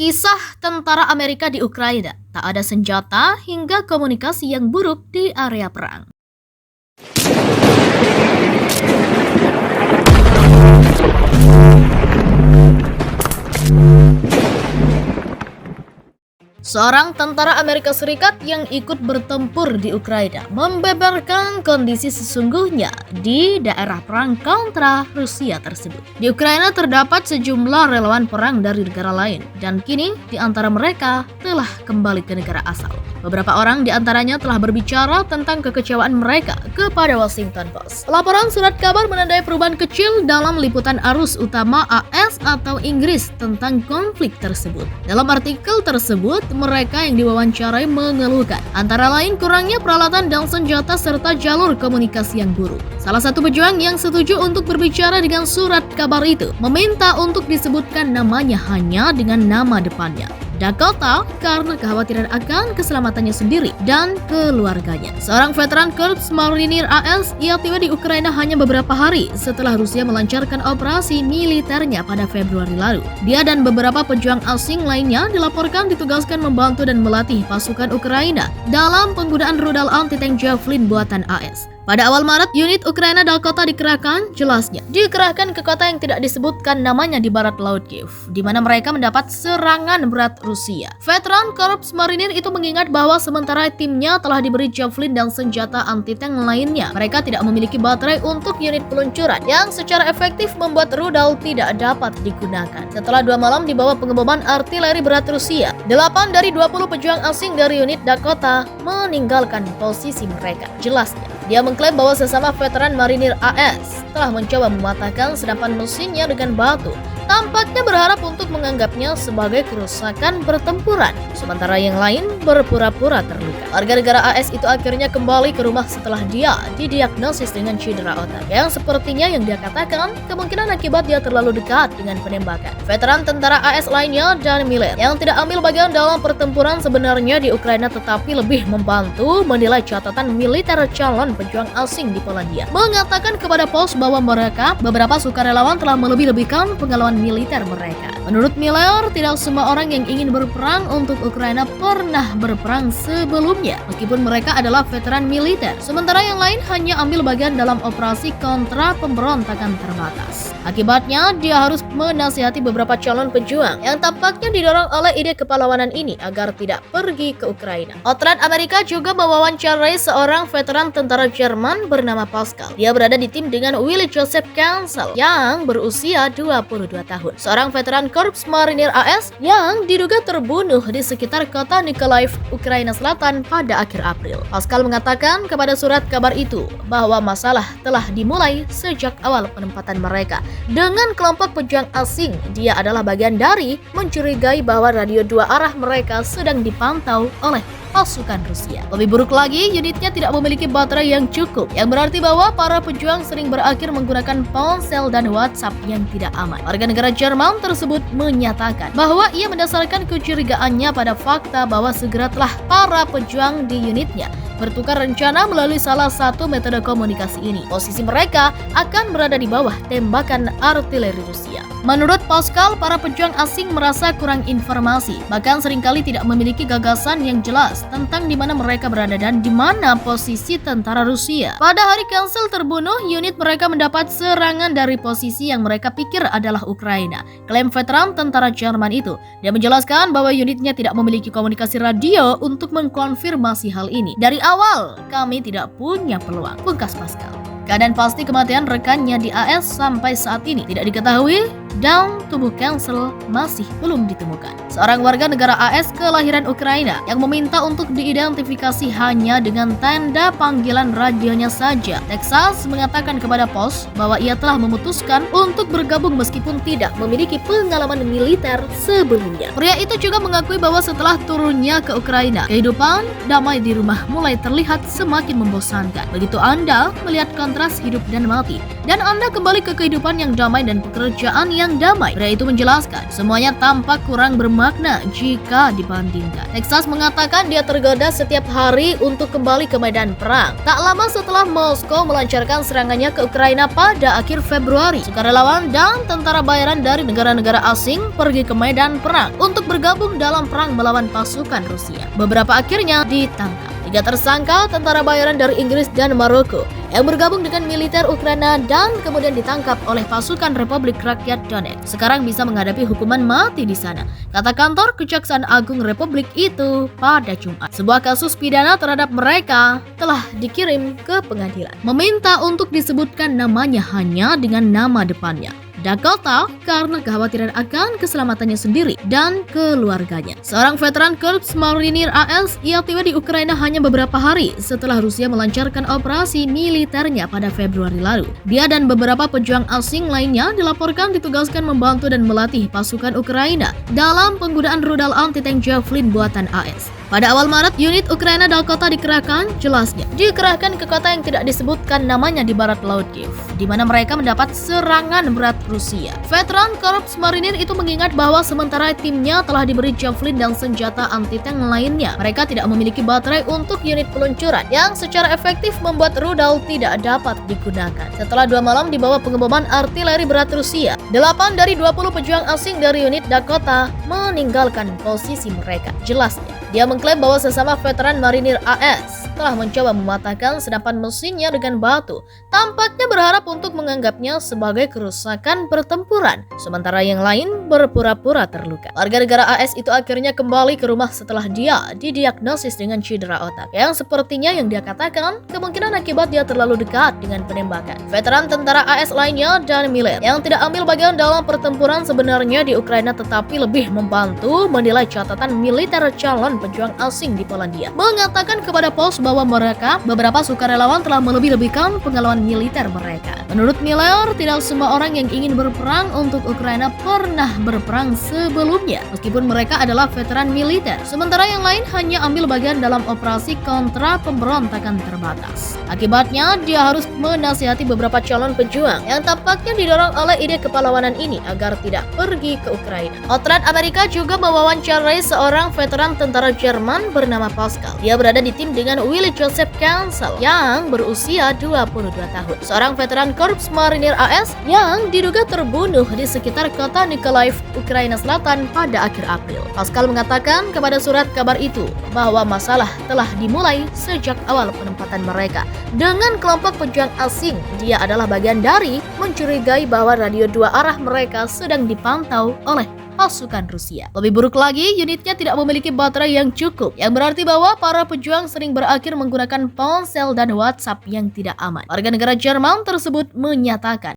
Kisah tentara Amerika di Ukraina, tak ada senjata hingga komunikasi yang buruk di area perang. Seorang tentara Amerika Serikat yang ikut bertempur di Ukraina membeberkan kondisi sesungguhnya di daerah perang kontra Rusia tersebut. Di Ukraina terdapat sejumlah relawan perang dari negara lain, dan kini di antara mereka telah kembali ke negara asal. Beberapa orang di antaranya telah berbicara tentang kekecewaan mereka kepada Washington Post. Laporan surat kabar menandai perubahan kecil dalam liputan arus utama AS atau Inggris tentang konflik tersebut. Dalam artikel tersebut, mereka yang diwawancarai mengeluhkan antara lain kurangnya peralatan dan senjata serta jalur komunikasi yang buruk. Salah satu pejuang yang setuju untuk berbicara dengan surat kabar itu meminta untuk disebutkan namanya hanya dengan nama depannya, Dakota, karena kekhawatiran akan keselamatannya sendiri dan keluarganya. Seorang veteran Korps Marinir AS, ia tiba di Ukraina hanya beberapa hari setelah Rusia melancarkan operasi militernya pada Februari lalu. Dia dan beberapa pejuang asing lainnya dilaporkan ditugaskan membantu dan melatih pasukan Ukraina dalam penggunaan rudal anti-tank Javelin buatan AS. Pada awal Maret, unit Ukraina Dakota dikerahkan ke kota yang tidak disebutkan namanya di barat laut Kiev, di mana mereka mendapat serangan berat Rusia. Veteran Korps Marinir itu mengingat bahwa sementara timnya telah diberi Javelin dan senjata anti-tank lainnya, mereka tidak memiliki baterai untuk unit peluncuran yang secara efektif membuat rudal tidak dapat digunakan. Setelah 2 malam di bawah pengeboman artileri berat Rusia, 8 dari 20 pejuang asing dari unit Dakota meninggalkan posisi mereka. Jelasnya, dia mengklaim bahwa sesama veteran marinir AS telah mencoba mematahkan senapan mesinnya dengan batu. Tampaknya berharap untuk menganggapnya sebagai kerusakan pertempuran, sementara yang lain berpura-pura terluka. Warga negara AS itu akhirnya kembali ke rumah setelah dia didiagnosis dengan cedera otak, yang sepertinya yang dia katakan kemungkinan akibat dia terlalu dekat dengan penembakan. Veteran tentara AS lainnya, Dan Miller, yang tidak ambil bagian dalam pertempuran sebenarnya di Ukraina tetapi lebih membantu menilai catatan militer calon pejuang asing di Polandia, mengatakan kepada Post bahwa beberapa sukarelawan telah melebih-lebihkan pengalaman militer mereka. Menurut Miller, tidak semua orang yang ingin berperang untuk Ukraina pernah berperang sebelumnya, meskipun mereka adalah veteran militer, sementara yang lain hanya ambil bagian dalam operasi kontra pemberontakan terbatas. Akibatnya, dia harus menasihati beberapa calon pejuang yang tampaknya didorong oleh ide kepahlawanan ini agar tidak pergi ke Ukraina. Outlet Amerika juga mewawancarai seorang veteran tentara Jerman bernama Pascal. Dia berada di tim dengan Willy Joseph Cancel yang berusia 22 tahun, seorang veteran Korps Marinir AS yang diduga terbunuh di sekitar kota Nikolaev, Ukraina Selatan pada akhir April. Pascal mengatakan kepada surat kabar itu bahwa masalah telah dimulai sejak awal penempatan mereka dengan kelompok pejuang asing. Dia adalah bagian dari mencurigai bahwa radio 2 arah mereka sedang dipantau oleh pasukan Rusia. Lebih buruk lagi, unitnya tidak memiliki baterai yang cukup, yang berarti bahwa para pejuang sering berakhir menggunakan ponsel dan WhatsApp yang tidak aman. Warga negara Jerman tersebut menyatakan bahwa ia mendasarkan kecurigaannya pada fakta bahwa segera telah para pejuang di unitnya bertukar rencana melalui salah satu metode komunikasi ini. Posisi mereka akan berada di bawah tembakan artileri Rusia. Menurut Pascal, para pejuang asing merasa kurang informasi, bahkan seringkali tidak memiliki gagasan yang jelas tentang di mana mereka berada dan di mana posisi tentara Rusia. Pada hari Cancel terbunuh, unit mereka mendapat serangan dari posisi yang mereka pikir adalah Ukraina, klaim veteran tentara Jerman itu. Dia menjelaskan bahwa unitnya tidak memiliki komunikasi radio untuk mengkonfirmasi hal ini. Dari awal, kami tidak punya peluang, pungkas Pascal. Keadaan pasti kematian rekannya di AS sampai saat ini tidak diketahui dan tubuh Cancel masih belum ditemukan. Seorang warga negara AS kelahiran Ukraina yang meminta untuk diidentifikasi hanya dengan tanda panggilan radionya saja. Texas mengatakan kepada Post bahwa ia telah memutuskan untuk bergabung meskipun tidak memiliki pengalaman militer sebelumnya. Pria itu juga mengakui bahwa setelah turunnya ke Ukraina, kehidupan damai di rumah mulai terlihat semakin membosankan. Begitu Anda melihat konten kontras hidup dan mati, dan Anda kembali ke kehidupan yang damai dan pekerjaan yang damai. Pria itu menjelaskan, semuanya tampak kurang bermakna jika dibandingkan. Texas mengatakan dia tergoda setiap hari untuk kembali ke medan perang. Tak lama setelah Moskow melancarkan serangannya ke Ukraina pada akhir Februari, sukarelawan dan tentara bayaran dari negara-negara asing pergi ke medan perang untuk bergabung dalam perang melawan pasukan Rusia. Beberapa akhirnya ditangkap. 3 tersangka tentara bayaran dari Inggris dan Maroko yang bergabung dengan militer Ukraina dan kemudian ditangkap oleh pasukan Republik Rakyat Donetsk sekarang bisa menghadapi hukuman mati di sana, kata kantor Kejaksaan Agung Republik itu pada Jumat. Sebuah kasus pidana terhadap mereka telah dikirim ke pengadilan, meminta untuk disebutkan namanya hanya dengan nama depannya, Dakota, karena kekhawatiran akan keselamatannya sendiri dan keluarganya. Seorang veteran Korps Marinir AS, ia tiba di Ukraina hanya beberapa hari setelah Rusia melancarkan operasi militernya pada Februari lalu. Dia dan beberapa pejuang asing lainnya dilaporkan ditugaskan membantu dan melatih pasukan Ukraina dalam penggunaan rudal anti-tank Javelin buatan AS. Pada awal Maret, unit Ukraina Dakota dikerahkan ke kota yang tidak disebutkan namanya di barat laut Kiev, di mana mereka mendapat serangan berat Rusia. Veteran Korps Marinir itu mengingat bahwa sementara timnya telah diberi Javelin dan senjata anti-tank lainnya, mereka tidak memiliki baterai untuk unit peluncuran yang secara efektif membuat rudal tidak dapat digunakan. Setelah 2 malam di bawah pengeboman artileri berat Rusia, 8 dari 20 pejuang asing dari unit Dakota meninggalkan posisi mereka. Jelasnya, dia mengklaim bahwa sesama veteran marinir AS telah mencoba mematahkan senapan mesinnya dengan batu, tampaknya berharap untuk menganggapnya sebagai kerusakan pertempuran, sementara yang lain berpura-pura terluka. Warga negara AS itu akhirnya kembali ke rumah setelah dia didiagnosis dengan cedera otak, yang sepertinya yang dia katakan kemungkinan akibat dia terlalu dekat dengan penembakan. Veteran tentara AS lainnya dan Miller yang tidak ambil bagian dalam pertempuran sebenarnya di Ukraina tetapi lebih membantu menilai catatan militer calon pejuang asing di Polandia, mengatakan kepada Pos bahwa beberapa sukarelawan telah melebih-lebihkan pengalaman militer mereka. Menurut Miller, tidak semua orang yang ingin berperang untuk Ukraina pernah berperang sebelumnya, meskipun mereka adalah veteran militer, sementara yang lain hanya ambil bagian dalam operasi kontra pemberontakan terbatas. Akibatnya, dia harus menasihati beberapa calon pejuang yang tampaknya didorong oleh ide kepahlawanan ini agar tidak pergi ke Ukraina. Outred Amerika juga mewawancarai seorang veteran tentara Jerman bernama Pascal. Dia berada di tim dengan Willy Joseph Cancel yang berusia 22 tahun, seorang veteran Korps Marinir AS yang diduga terbunuh di sekitar kota Nikolaev, Ukraina Selatan pada akhir April. Pascal mengatakan kepada surat kabar itu bahwa masalah telah dimulai sejak awal penempatan mereka dengan kelompok pejuang asing. Dia adalah bagian dari mencurigai bahwa radio 2 arah mereka sedang dipantau oleh pasukan Rusia. Lebih buruk lagi, unitnya tidak memiliki baterai yang cukup, yang berarti bahwa para pejuang sering berakhir menggunakan ponsel dan WhatsApp yang tidak aman. Warga negara Jerman tersebut menyatakan